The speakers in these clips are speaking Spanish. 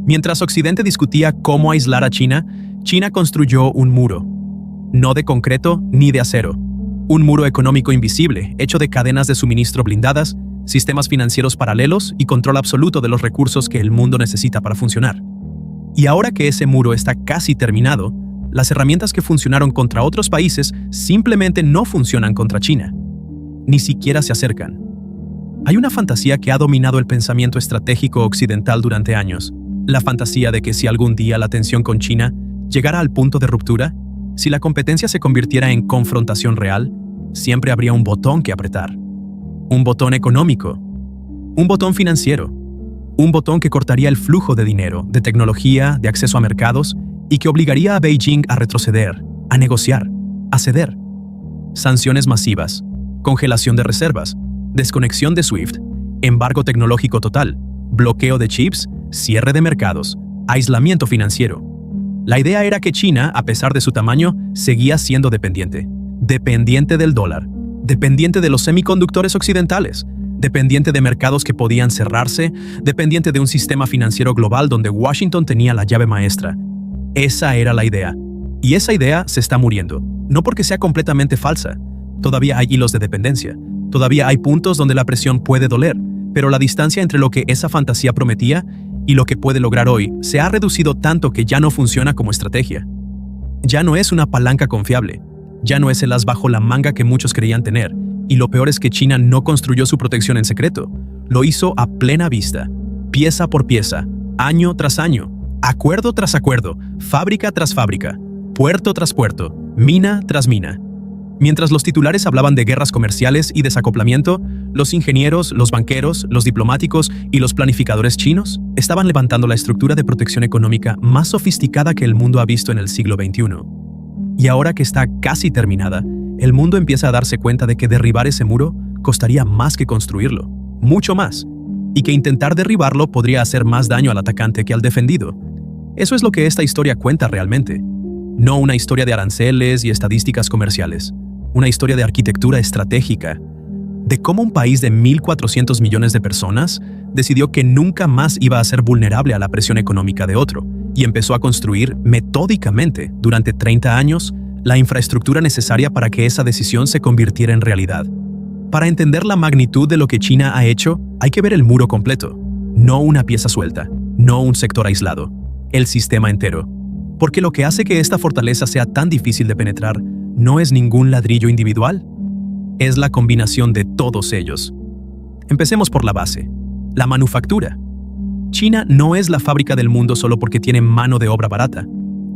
Mientras Occidente discutía cómo aislar a China, China construyó un muro. No de concreto ni de acero. Un muro económico invisible, hecho de cadenas de suministro blindadas, sistemas financieros paralelos y control absoluto de los recursos que el mundo necesita para funcionar. Y ahora que ese muro está casi terminado, las herramientas que funcionaron contra otros países simplemente no funcionan contra China. Ni siquiera se acercan. Hay una fantasía que ha dominado el pensamiento estratégico occidental durante años. La fantasía de que si algún día la tensión con China llegara al punto de ruptura, si la competencia se convirtiera en confrontación real, siempre habría un botón que apretar. Un botón económico, un botón financiero, un botón que cortaría el flujo de dinero, de tecnología, de acceso a mercados y que obligaría a Beijing a retroceder, a negociar, a ceder. Sanciones masivas, congelación de reservas, desconexión de SWIFT, embargo tecnológico total, bloqueo de chips, cierre de mercados, aislamiento financiero. La idea era que China, a pesar de su tamaño, seguía siendo dependiente. Dependiente del dólar, dependiente de los semiconductores occidentales, dependiente de mercados que podían cerrarse, dependiente de un sistema financiero global donde Washington tenía la llave maestra. Esa era la idea. Y esa idea se está muriendo. No porque sea completamente falsa. Todavía hay hilos de dependencia. Todavía hay puntos donde la presión puede doler, pero la distancia entre lo que esa fantasía prometía y lo que puede lograr hoy se ha reducido tanto que ya no funciona como estrategia. Ya no es una palanca confiable. Ya no es el as bajo la manga que muchos creían tener. Y lo peor es que China no construyó su protección en secreto. Lo hizo a plena vista, pieza por pieza, año tras año, acuerdo tras acuerdo, fábrica tras fábrica, puerto tras puerto, mina tras mina. Mientras los titulares hablaban de guerras comerciales y desacoplamiento, los ingenieros, los banqueros, los diplomáticos y los planificadores chinos estaban levantando la estructura de protección económica más sofisticada que el mundo ha visto en el siglo XXI. Y ahora que está casi terminada, el mundo empieza a darse cuenta de que derribar ese muro costaría más que construirlo, mucho más, y que intentar derribarlo podría hacer más daño al atacante que al defendido. Eso es lo que esta historia cuenta realmente. No una historia de aranceles y estadísticas comerciales. Una historia de arquitectura estratégica, de cómo un país de 1.400 millones de personas decidió que nunca más iba a ser vulnerable a la presión económica de otro y empezó a construir metódicamente durante 30 años la infraestructura necesaria para que esa decisión se convirtiera en realidad. Para entender la magnitud de lo que China ha hecho, hay que ver el muro completo, no una pieza suelta, no un sector aislado, el sistema entero. Porque lo que hace que esta fortaleza sea tan difícil de penetrar no es ningún ladrillo individual, es la combinación de todos ellos. Empecemos por la base, la manufactura. China no es la fábrica del mundo solo porque tiene mano de obra barata.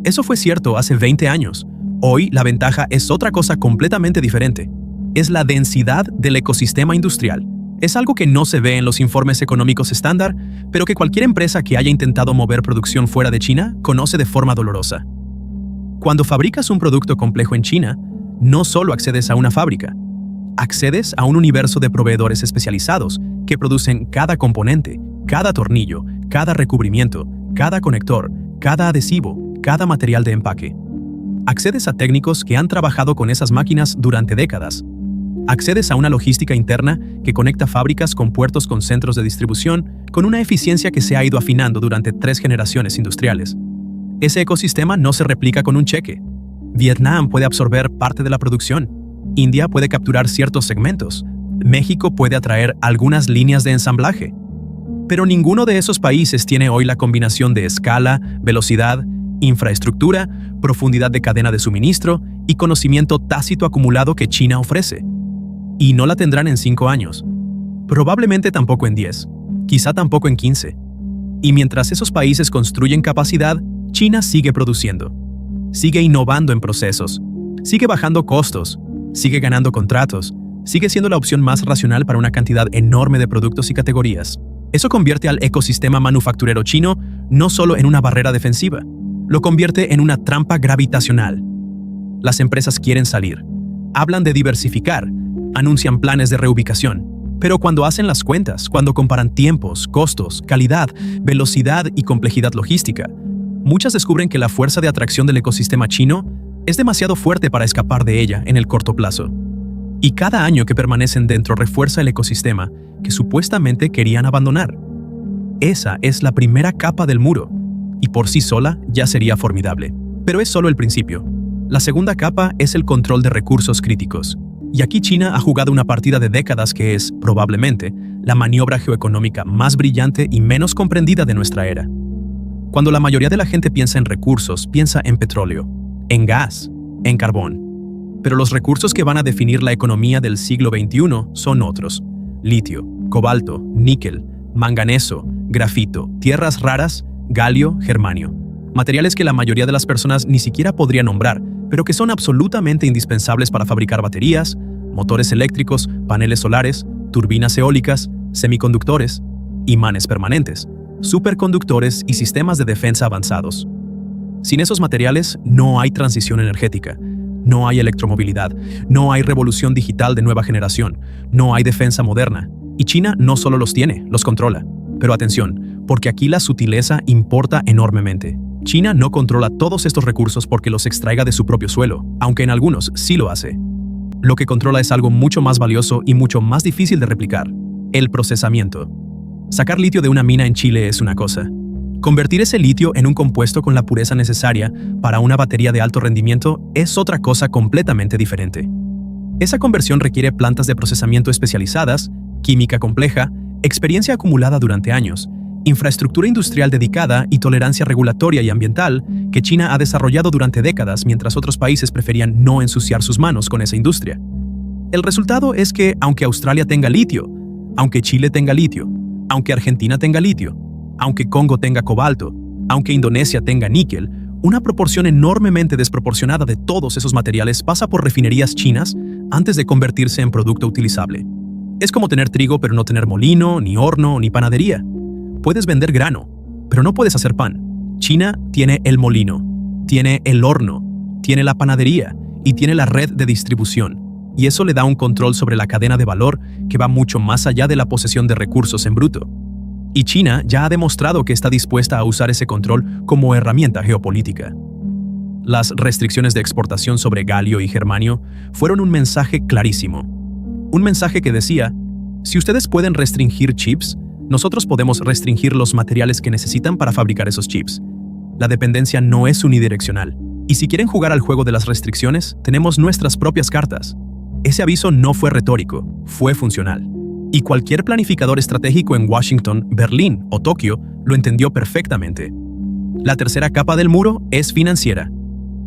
Eso fue cierto hace 20 años. Hoy la ventaja es otra cosa completamente diferente. Es la densidad del ecosistema industrial. Es algo que no se ve en los informes económicos estándar, pero que cualquier empresa que haya intentado mover producción fuera de China conoce de forma dolorosa. Cuando fabricas un producto complejo en China, no solo accedes a una fábrica, accedes a un universo de proveedores especializados que producen cada componente, cada tornillo, cada recubrimiento, cada conector, cada adhesivo, cada material de empaque. Accedes a técnicos que han trabajado con esas máquinas durante décadas. Accedes a una logística interna que conecta fábricas con puertos con centros de distribución con una eficiencia que se ha ido afinando durante 3 generaciones industriales. Ese ecosistema no se replica con un cheque. Vietnam puede absorber parte de la producción. India puede capturar ciertos segmentos. México puede atraer algunas líneas de ensamblaje. Pero ninguno de esos países tiene hoy la combinación de escala, velocidad, infraestructura, profundidad de cadena de suministro y conocimiento tácito acumulado que China ofrece. Y no la tendrán en 5 años. Probablemente tampoco en 10. Quizá tampoco en 15. Y mientras esos países construyen capacidad, China sigue produciendo. Sigue innovando en procesos. Sigue bajando costos. Sigue ganando contratos. Sigue siendo la opción más racional para una cantidad enorme de productos y categorías. Eso convierte al ecosistema manufacturero chino no solo en una barrera defensiva, lo convierte en una trampa gravitacional. Las empresas quieren salir. Hablan de diversificar. Anuncian planes de reubicación. Pero cuando hacen las cuentas, cuando comparan tiempos, costos, calidad, velocidad y complejidad logística, muchas descubren que la fuerza de atracción del ecosistema chino es demasiado fuerte para escapar de ella en el corto plazo. Y cada año que permanecen dentro refuerza el ecosistema que supuestamente querían abandonar. Esa es la primera capa del muro, y por sí sola ya sería formidable. Pero es solo el principio. La segunda capa es el control de recursos críticos. Y aquí China ha jugado una partida de décadas que es, probablemente, la maniobra geoeconómica más brillante y menos comprendida de nuestra era. Cuando la mayoría de la gente piensa en recursos, piensa en petróleo, en gas, en carbón. Pero los recursos que van a definir la economía del siglo XXI son otros: litio, cobalto, níquel, manganeso, grafito, tierras raras, galio, germanio. Materiales que la mayoría de las personas ni siquiera podría nombrar, pero que son absolutamente indispensables para fabricar baterías, motores eléctricos, paneles solares, turbinas eólicas, semiconductores, imanes permanentes, superconductores y sistemas de defensa avanzados. Sin esos materiales no hay transición energética, no hay electromovilidad, no hay revolución digital de nueva generación, no hay defensa moderna. Y China no solo los tiene, los controla. Pero atención, porque aquí la sutileza importa enormemente. China no controla todos estos recursos porque los extraiga de su propio suelo, aunque en algunos sí lo hace. Lo que controla es algo mucho más valioso y mucho más difícil de replicar: el procesamiento. Sacar litio de una mina en Chile es una cosa. Convertir ese litio en un compuesto con la pureza necesaria para una batería de alto rendimiento es otra cosa completamente diferente. Esa conversión requiere plantas de procesamiento especializadas, química compleja, experiencia acumulada durante años, infraestructura industrial dedicada y tolerancia regulatoria y ambiental que China ha desarrollado durante décadas mientras otros países preferían no ensuciar sus manos con esa industria. El resultado es que, aunque Australia tenga litio, aunque Chile tenga litio, aunque Argentina tenga litio, aunque Congo tenga cobalto, aunque Indonesia tenga níquel, una proporción enormemente desproporcionada de todos esos materiales pasa por refinerías chinas antes de convertirse en producto utilizable. Es como tener trigo pero no tener molino, ni horno, ni panadería. Puedes vender grano, pero no puedes hacer pan. China tiene el molino, tiene el horno, tiene la panadería y tiene la red de distribución. Y eso le da un control sobre la cadena de valor que va mucho más allá de la posesión de recursos en bruto. Y China ya ha demostrado que está dispuesta a usar ese control como herramienta geopolítica. Las restricciones de exportación sobre galio y germanio fueron un mensaje clarísimo. Un mensaje que decía: si ustedes pueden restringir chips, nosotros podemos restringir los materiales que necesitan para fabricar esos chips. La dependencia no es unidireccional. Y si quieren jugar al juego de las restricciones, tenemos nuestras propias cartas. Ese aviso no fue retórico, fue funcional. Y cualquier planificador estratégico en Washington, Berlín o Tokio lo entendió perfectamente. La tercera capa del muro es financiera.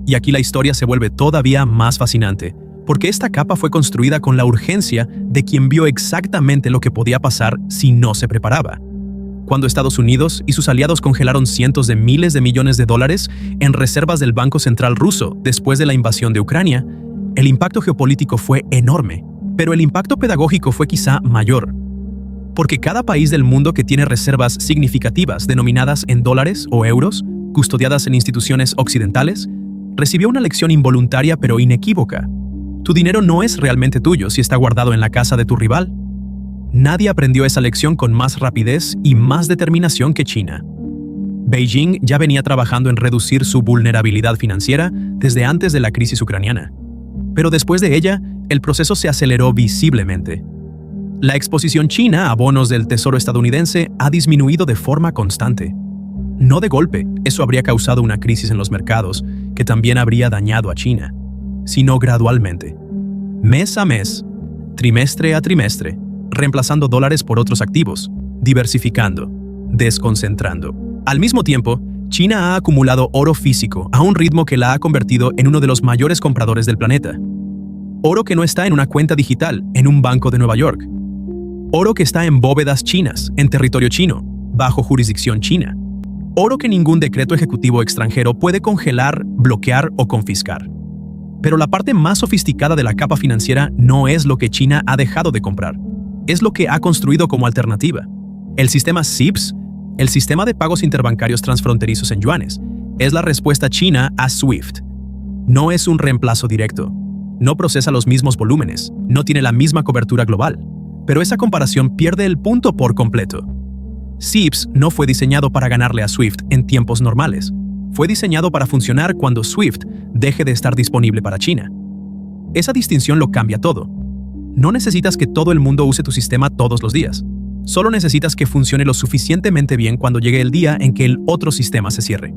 Y aquí la historia se vuelve todavía más fascinante, porque esta capa fue construida con la urgencia de quien vio exactamente lo que podía pasar si no se preparaba. Cuando Estados Unidos y sus aliados congelaron cientos de miles de millones de dólares en reservas del Banco Central ruso después de la invasión de Ucrania, el impacto geopolítico fue enorme. Pero el impacto pedagógico fue quizá mayor, porque cada país del mundo que tiene reservas significativas denominadas en dólares o euros, custodiadas en instituciones occidentales, recibió una lección involuntaria pero inequívoca. Tu dinero no es realmente tuyo si está guardado en la casa de tu rival. Nadie aprendió esa lección con más rapidez y más determinación que China. Beijing ya venía trabajando en reducir su vulnerabilidad financiera desde antes de la crisis ucraniana. Pero después de ella, el proceso se aceleró visiblemente. La exposición china a bonos del Tesoro estadounidense ha disminuido de forma constante. No de golpe, eso habría causado una crisis en los mercados, que también habría dañado a China, sino gradualmente. Mes a mes, trimestre a trimestre, reemplazando dólares por otros activos, diversificando, desconcentrando. Al mismo tiempo, China ha acumulado oro físico a un ritmo que la ha convertido en uno de los mayores compradores del planeta. Oro que no está en una cuenta digital, en un banco de Nueva York. Oro que está en bóvedas chinas, en territorio chino, bajo jurisdicción china. Oro que ningún decreto ejecutivo extranjero puede congelar, bloquear o confiscar. Pero la parte más sofisticada de la capa financiera no es lo que China ha dejado de comprar. Es lo que ha construido como alternativa. El sistema SIPS, el sistema de pagos interbancarios transfronterizos en yuanes, es la respuesta china a SWIFT. No es un reemplazo directo. No procesa los mismos volúmenes, no tiene la misma cobertura global. Pero esa comparación pierde el punto por completo. SIPS no fue diseñado para ganarle a SWIFT en tiempos normales. Fue diseñado para funcionar cuando SWIFT deje de estar disponible para China. Esa distinción lo cambia todo. No necesitas que todo el mundo use tu sistema todos los días. Solo necesitas que funcione lo suficientemente bien cuando llegue el día en que el otro sistema se cierre.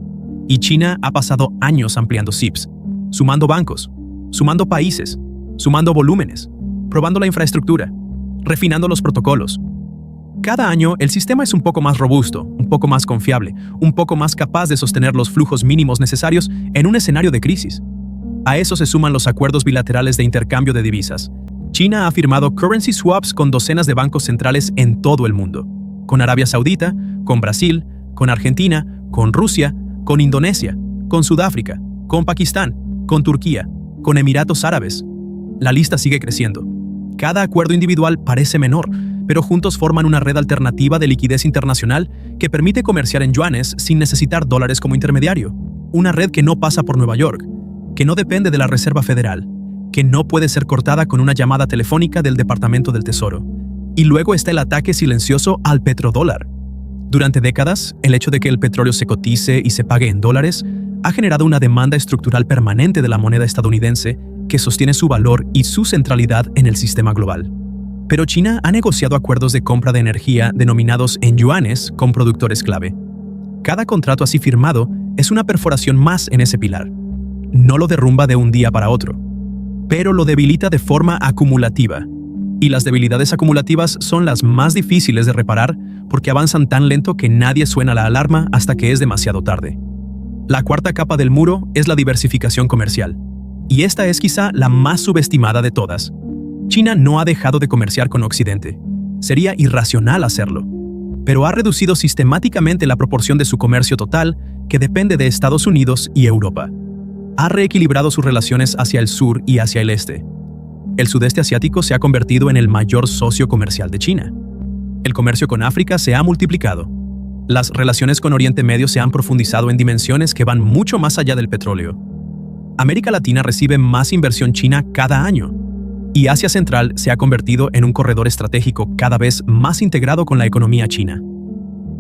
Y China ha pasado años ampliando CHIPS, sumando bancos, sumando países, sumando volúmenes, probando la infraestructura, refinando los protocolos. Cada año el sistema es un poco más robusto, un poco más confiable, un poco más capaz de sostener los flujos mínimos necesarios en un escenario de crisis. A eso se suman los acuerdos bilaterales de intercambio de divisas. China ha firmado currency swaps con docenas de bancos centrales en todo el mundo, con Arabia Saudita, con Brasil, con Argentina, con Rusia, con Indonesia, con Sudáfrica, con Pakistán, con Turquía, con Emiratos Árabes. La lista sigue creciendo. Cada acuerdo individual parece menor, pero juntos forman una red alternativa de liquidez internacional que permite comerciar en yuanes sin necesitar dólares como intermediario. Una red que no pasa por Nueva York, que no depende de la Reserva Federal, que no puede ser cortada con una llamada telefónica del Departamento del Tesoro. Y luego está el ataque silencioso al petrodólar. Durante décadas, el hecho de que el petróleo se cotice y se pague en dólares ha generado una demanda estructural permanente de la moneda estadounidense que sostiene su valor y su centralidad en el sistema global. Pero China ha negociado acuerdos de compra de energía denominados en yuanes con productores clave. Cada contrato así firmado es una perforación más en ese pilar. No lo derrumba de un día para otro, pero lo debilita de forma acumulativa. Y las debilidades acumulativas son las más difíciles de reparar porque avanzan tan lento que nadie suena la alarma hasta que es demasiado tarde. La cuarta capa del muro es la diversificación comercial. Y esta es quizá la más subestimada de todas. China no ha dejado de comerciar con Occidente. Sería irracional hacerlo. Pero ha reducido sistemáticamente la proporción de su comercio total que depende de Estados Unidos y Europa. Ha reequilibrado sus relaciones hacia el sur y hacia el este. El sudeste asiático se ha convertido en el mayor socio comercial de China. El comercio con África se ha multiplicado. Las relaciones con Oriente Medio se han profundizado en dimensiones que van mucho más allá del petróleo. América Latina recibe más inversión china cada año. Y Asia Central se ha convertido en un corredor estratégico cada vez más integrado con la economía china.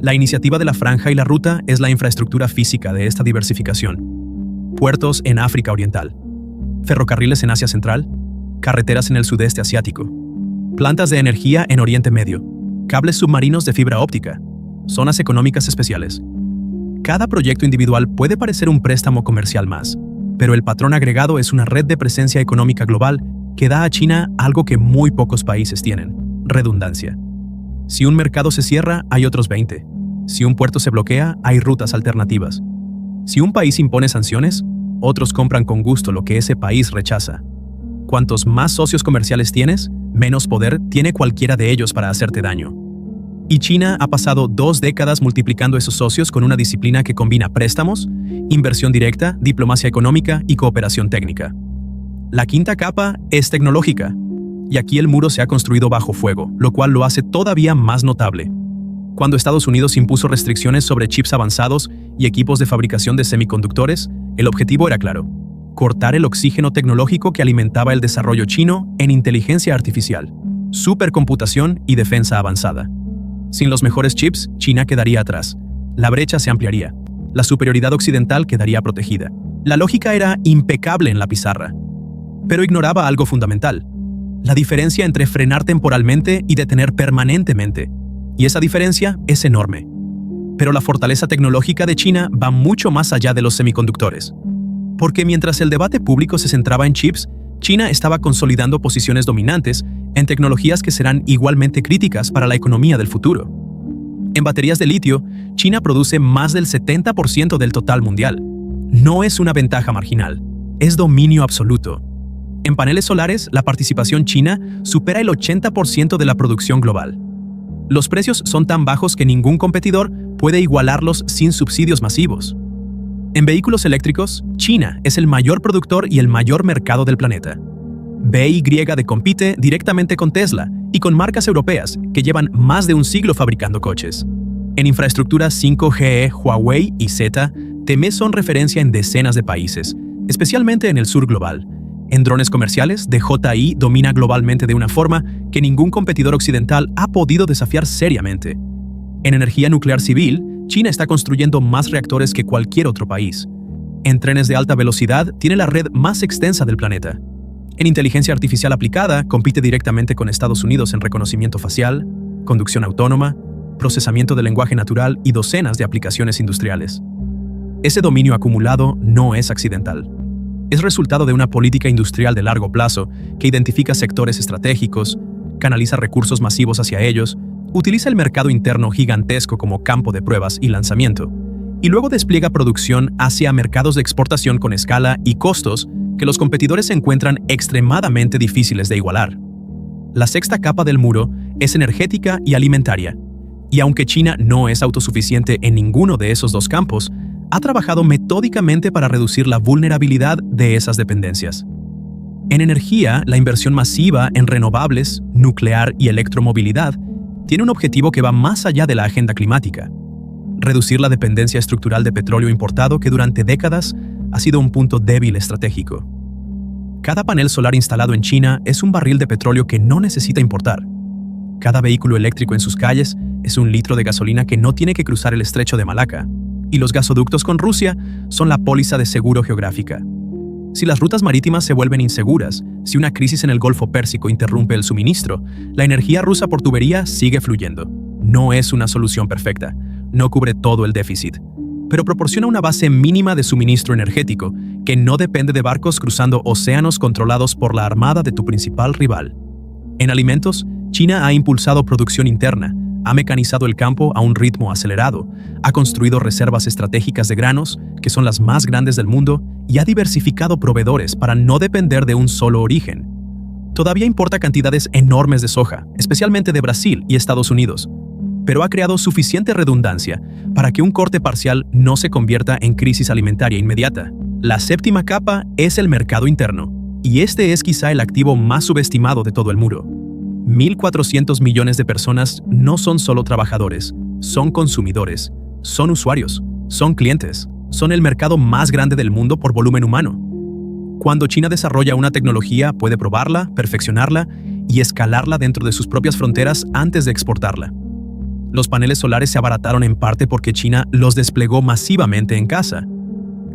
La iniciativa de la Franja y la Ruta es la infraestructura física de esta diversificación. Puertos en África Oriental, ferrocarriles en Asia Central, carreteras en el sudeste asiático, plantas de energía en Oriente Medio, cables submarinos de fibra óptica, zonas económicas especiales. Cada proyecto individual puede parecer un préstamo comercial más, pero el patrón agregado es una red de presencia económica global que da a China algo que muy pocos países tienen: redundancia. Si un mercado se cierra, hay otros 20. Si un puerto se bloquea, hay rutas alternativas. Si un país impone sanciones, otros compran con gusto lo que ese país rechaza. Cuantos más socios comerciales tienes, menos poder tiene cualquiera de ellos para hacerte daño. Y China ha pasado 2 décadas multiplicando esos socios con una disciplina que combina préstamos, inversión directa, diplomacia económica y cooperación técnica. La quinta capa es tecnológica, y aquí el muro se ha construido bajo fuego, lo cual lo hace todavía más notable. Cuando Estados Unidos impuso restricciones sobre chips avanzados y equipos de fabricación de semiconductores, el objetivo era claro: cortar el oxígeno tecnológico que alimentaba el desarrollo chino en inteligencia artificial, supercomputación y defensa avanzada. Sin los mejores chips, China quedaría atrás. La brecha se ampliaría. La superioridad occidental quedaría protegida. La lógica era impecable en la pizarra, pero ignoraba algo fundamental: la diferencia entre frenar temporalmente y detener permanentemente. Y esa diferencia es enorme. Pero la fortaleza tecnológica de China va mucho más allá de los semiconductores. Porque mientras el debate público se centraba en chips, China estaba consolidando posiciones dominantes en tecnologías que serán igualmente críticas para la economía del futuro. En baterías de litio, China produce más del 70% del total mundial. No es una ventaja marginal, es dominio absoluto. En paneles solares, la participación china supera el 80% de la producción global. Los precios son tan bajos que ningún competidor puede igualarlos sin subsidios masivos. En vehículos eléctricos, China es el mayor productor y el mayor mercado del planeta. BYD compite directamente con Tesla y con marcas europeas que llevan más de un siglo fabricando coches. En infraestructura 5G, Huawei y ZTE son referencia en decenas de países, especialmente en el sur global. En drones comerciales, DJI domina globalmente de una forma que ningún competidor occidental ha podido desafiar seriamente. En energía nuclear civil, China está construyendo más reactores que cualquier otro país. En trenes de alta velocidad, tiene la red más extensa del planeta. En inteligencia artificial aplicada, compite directamente con Estados Unidos en reconocimiento facial. conducción autónoma, procesamiento del lenguaje natural y docenas de aplicaciones industriales. Ese dominio acumulado no es accidental. Es resultado de una política industrial de largo plazo que identifica sectores estratégicos, canaliza recursos masivos hacia ellos, utiliza el mercado interno gigantesco como campo de pruebas y lanzamiento, y luego despliega producción hacia mercados de exportación con escala y costos que los competidores encuentran extremadamente difíciles de igualar. La sexta capa del muro es energética y alimentaria, y aunque China no es autosuficiente en ninguno de esos dos campos, ha trabajado metódicamente para reducir la vulnerabilidad de esas dependencias. En energía, la inversión masiva en renovables, nuclear y electromovilidad tiene un objetivo que va más allá de la agenda climática: reducir la dependencia estructural de petróleo importado que durante décadas ha sido un punto débil estratégico. Cada panel solar instalado en China es un barril de petróleo que no necesita importar. Cada vehículo eléctrico en sus calles es un litro de gasolina que no tiene que cruzar el estrecho de Malaca. Y los gasoductos con Rusia son la póliza de seguro geográfica. Si las rutas marítimas se vuelven inseguras, si una crisis en el Golfo Pérsico interrumpe el suministro, la energía rusa por tubería sigue fluyendo. No es una solución perfecta, no cubre todo el déficit, pero proporciona una base mínima de suministro energético que no depende de barcos cruzando océanos controlados por la armada de tu principal rival. En alimentos, China ha impulsado producción interna, ha mecanizado el campo a un ritmo acelerado, ha construido reservas estratégicas de granos, que son las más grandes del mundo, y ha diversificado proveedores para no depender de un solo origen. Todavía importa cantidades enormes de soja, especialmente de Brasil y Estados Unidos, pero ha creado suficiente redundancia para que un corte parcial no se convierta en crisis alimentaria inmediata. La séptima capa es el mercado interno, y este es quizá el activo más subestimado de todo el muro. 1.400 millones de personas no son solo trabajadores, son consumidores, son usuarios, son clientes, son el mercado más grande del mundo por volumen humano. Cuando China desarrolla una tecnología, puede probarla, perfeccionarla y escalarla dentro de sus propias fronteras antes de exportarla. Los paneles solares se abarataron en parte porque China los desplegó masivamente en casa.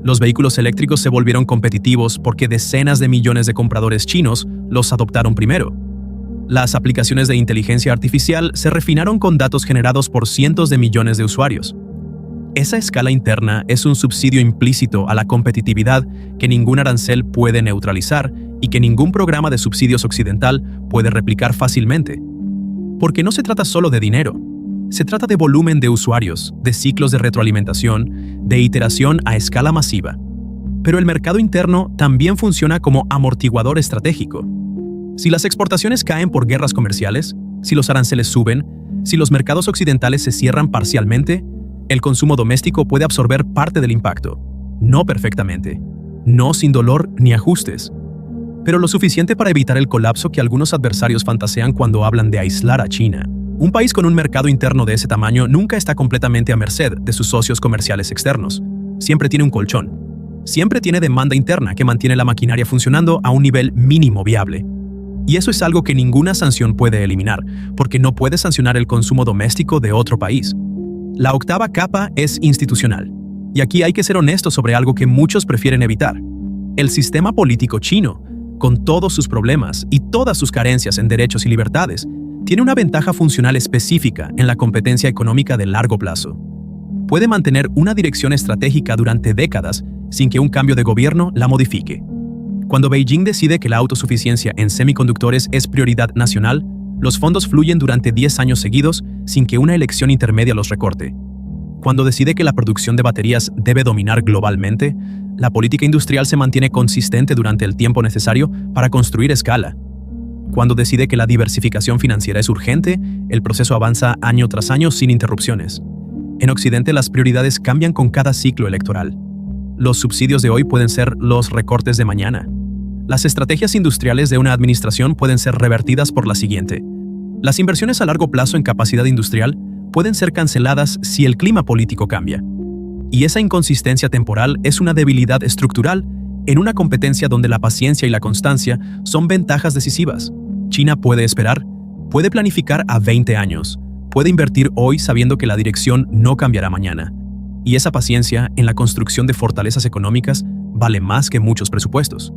Los vehículos eléctricos se volvieron competitivos porque decenas de millones de compradores chinos los adoptaron primero. Las aplicaciones de inteligencia artificial se refinaron con datos generados por cientos de millones de usuarios. Esa escala interna es un subsidio implícito a la competitividad que ningún arancel puede neutralizar y que ningún programa de subsidios occidental puede replicar fácilmente. Porque no se trata solo de dinero, se trata de volumen de usuarios, de ciclos de retroalimentación, de iteración a escala masiva. Pero el mercado interno también funciona como amortiguador estratégico. Si las exportaciones caen por guerras comerciales, si los aranceles suben, si los mercados occidentales se cierran parcialmente, el consumo doméstico puede absorber parte del impacto. No perfectamente, no sin dolor ni ajustes, pero lo suficiente para evitar el colapso que algunos adversarios fantasean cuando hablan de aislar a China. Un país con un mercado interno de ese tamaño nunca está completamente a merced de sus socios comerciales externos. Siempre tiene un colchón. Siempre tiene demanda interna que mantiene la maquinaria funcionando a un nivel mínimo viable. Y eso es algo que ninguna sanción puede eliminar, porque no puede sancionar el consumo doméstico de otro país. La octava capa es institucional. Y aquí hay que ser honestos sobre algo que muchos prefieren evitar. El sistema político chino, con todos sus problemas y todas sus carencias en derechos y libertades, tiene una ventaja funcional específica en la competencia económica de largo plazo. Puede mantener una dirección estratégica durante décadas sin que un cambio de gobierno la modifique. Cuando Beijing decide que la autosuficiencia en semiconductores es prioridad nacional, los fondos fluyen durante 10 años seguidos sin que una elección intermedia los recorte. Cuando decide que la producción de baterías debe dominar globalmente, la política industrial se mantiene consistente durante el tiempo necesario para construir escala. Cuando decide que la diversificación financiera es urgente, el proceso avanza año tras año sin interrupciones. En Occidente, las prioridades cambian con cada ciclo electoral. Los subsidios de hoy pueden ser los recortes de mañana. Las estrategias industriales de una administración pueden ser revertidas por la siguiente. Las inversiones a largo plazo en capacidad industrial pueden ser canceladas si el clima político cambia. Y esa inconsistencia temporal es una debilidad estructural en una competencia donde la paciencia y la constancia son ventajas decisivas. China puede esperar, puede planificar a 20 años, puede invertir hoy sabiendo que la dirección no cambiará mañana. Y esa paciencia en la construcción de fortalezas económicas vale más que muchos presupuestos.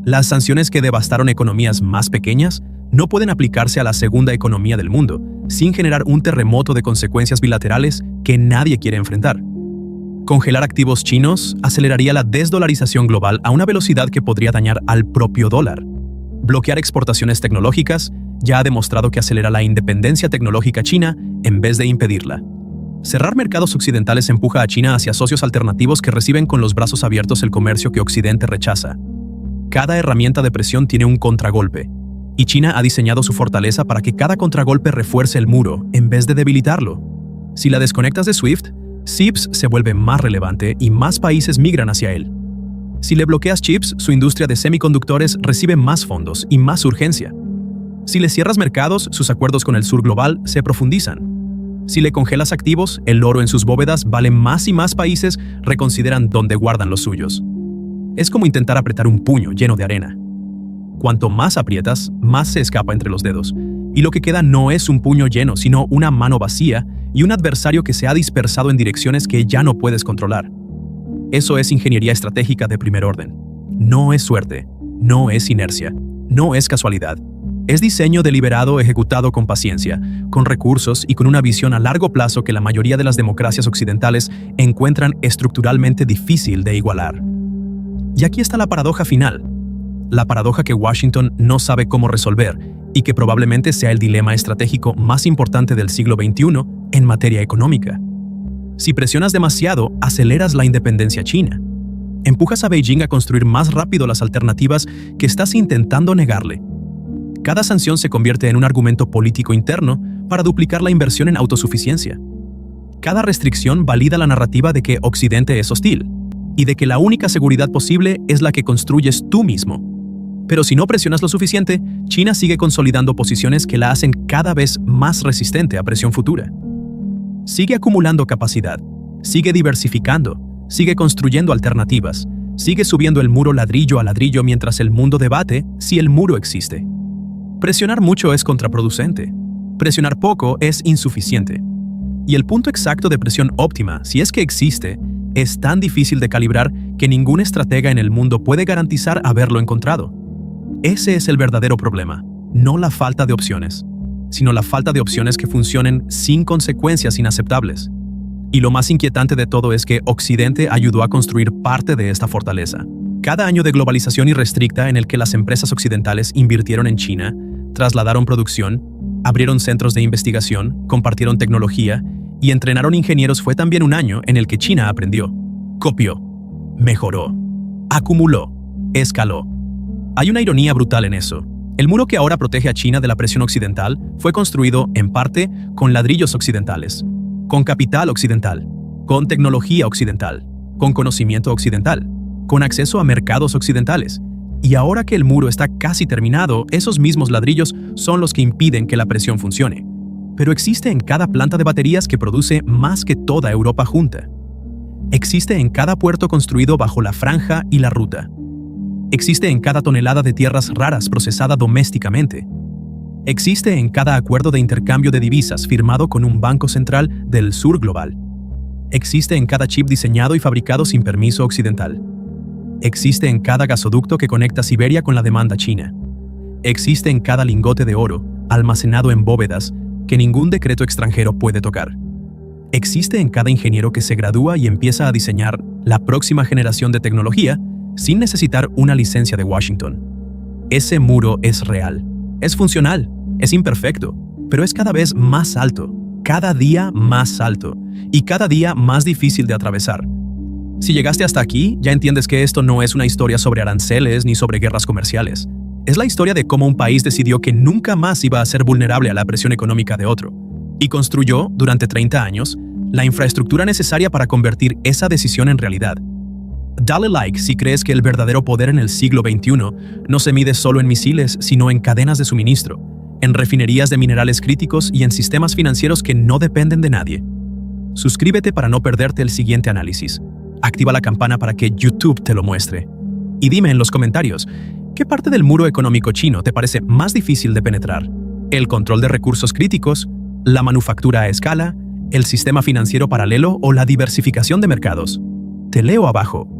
Las sanciones que devastaron economías más pequeñas no pueden aplicarse a la segunda economía del mundo sin generar un terremoto de consecuencias bilaterales que nadie quiere enfrentar. Congelar activos chinos aceleraría la desdolarización global a una velocidad que podría dañar al propio dólar. Bloquear exportaciones tecnológicas ya ha demostrado que acelera la independencia tecnológica china en vez de impedirla. Cerrar mercados occidentales empuja a China hacia socios alternativos que reciben con los brazos abiertos el comercio que Occidente rechaza. Cada herramienta de presión tiene un contragolpe, y China ha diseñado su fortaleza para que cada contragolpe refuerce el muro en vez de debilitarlo. Si la desconectas de SWIFT, CIPS se vuelve más relevante y más países migran hacia él. Si le bloqueas chips, su industria de semiconductores recibe más fondos y más urgencia. Si le cierras mercados, sus acuerdos con el sur global se profundizan. Si le congelas activos, el oro en sus bóvedas vale más y más países reconsideran dónde guardan los suyos. Es como intentar apretar un puño lleno de arena. Cuanto más aprietas, más se escapa entre los dedos. Y lo que queda no es un puño lleno, sino una mano vacía y un adversario que se ha dispersado en direcciones que ya no puedes controlar. Eso es ingeniería estratégica de primer orden. No es suerte, no es inercia, no es casualidad. Es diseño deliberado ejecutado con paciencia, con recursos y con una visión a largo plazo que la mayoría de las democracias occidentales encuentran estructuralmente difícil de igualar. Y aquí está la paradoja final. La paradoja que Washington no sabe cómo resolver y que probablemente sea el dilema estratégico más importante del siglo XXI en materia económica. Si presionas demasiado, aceleras la independencia china. Empujas a Beijing a construir más rápido las alternativas que estás intentando negarle. Cada sanción se convierte en un argumento político interno para duplicar la inversión en autosuficiencia. Cada restricción valida la narrativa de que Occidente es hostil y de que la única seguridad posible es la que construyes tú mismo. Pero si no presionas lo suficiente, China sigue consolidando posiciones que la hacen cada vez más resistente a presión futura. Sigue acumulando capacidad, sigue diversificando, sigue construyendo alternativas, sigue subiendo el muro ladrillo a ladrillo mientras el mundo debate si el muro existe. Presionar mucho es contraproducente. Presionar poco es insuficiente. Y el punto exacto de presión óptima, si es que existe, es tan difícil de calibrar que ningún estratega en el mundo puede garantizar haberlo encontrado. Ese es el verdadero problema, no la falta de opciones, sino la falta de opciones que funcionen sin consecuencias inaceptables. Y lo más inquietante de todo es que Occidente ayudó a construir parte de esta fortaleza. Cada año de globalización irrestricta en el que las empresas occidentales invirtieron en China, trasladaron producción, abrieron centros de investigación, compartieron tecnología y entrenaron ingenieros fue también un año en el que China aprendió, copió, mejoró, acumuló, escaló. Hay una ironía brutal en eso. El muro que ahora protege a China de la presión occidental fue construido, en parte, con ladrillos occidentales, con capital occidental, con tecnología occidental, con conocimiento occidental, con acceso a mercados occidentales. Y ahora que el muro está casi terminado, esos mismos ladrillos son los que impiden que la presión funcione. Pero existe en cada planta de baterías que produce más que toda Europa junta. Existe en cada puerto construido bajo la franja y la ruta. Existe en cada tonelada de tierras raras procesada domésticamente. Existe en cada acuerdo de intercambio de divisas firmado con un banco central del sur global. Existe en cada chip diseñado y fabricado sin permiso occidental. Existe en cada gasoducto que conecta Siberia con la demanda china. Existe en cada lingote de oro, almacenado en bóvedas, que ningún decreto extranjero puede tocar. Existe en cada ingeniero que se gradúa y empieza a diseñar la próxima generación de tecnología sin necesitar una licencia de Washington. Ese muro es real, es funcional, es imperfecto, pero es cada vez más alto, cada día más alto, y cada día más difícil de atravesar. Si llegaste hasta aquí, ya entiendes que esto no es una historia sobre aranceles ni sobre guerras comerciales. Es la historia de cómo un país decidió que nunca más iba a ser vulnerable a la presión económica de otro, y construyó, durante 30 años, la infraestructura necesaria para convertir esa decisión en realidad. Dale like si crees que el verdadero poder en el siglo XXI no se mide solo en misiles, sino en cadenas de suministro, en refinerías de minerales críticos y en sistemas financieros que no dependen de nadie. Suscríbete para no perderte el siguiente análisis. Activa la campana para que YouTube te lo muestre. Y dime en los comentarios, ¿qué parte del muro económico chino te parece más difícil de penetrar? ¿El control de recursos críticos? ¿La manufactura a escala? ¿El sistema financiero paralelo o la diversificación de mercados? Te leo abajo.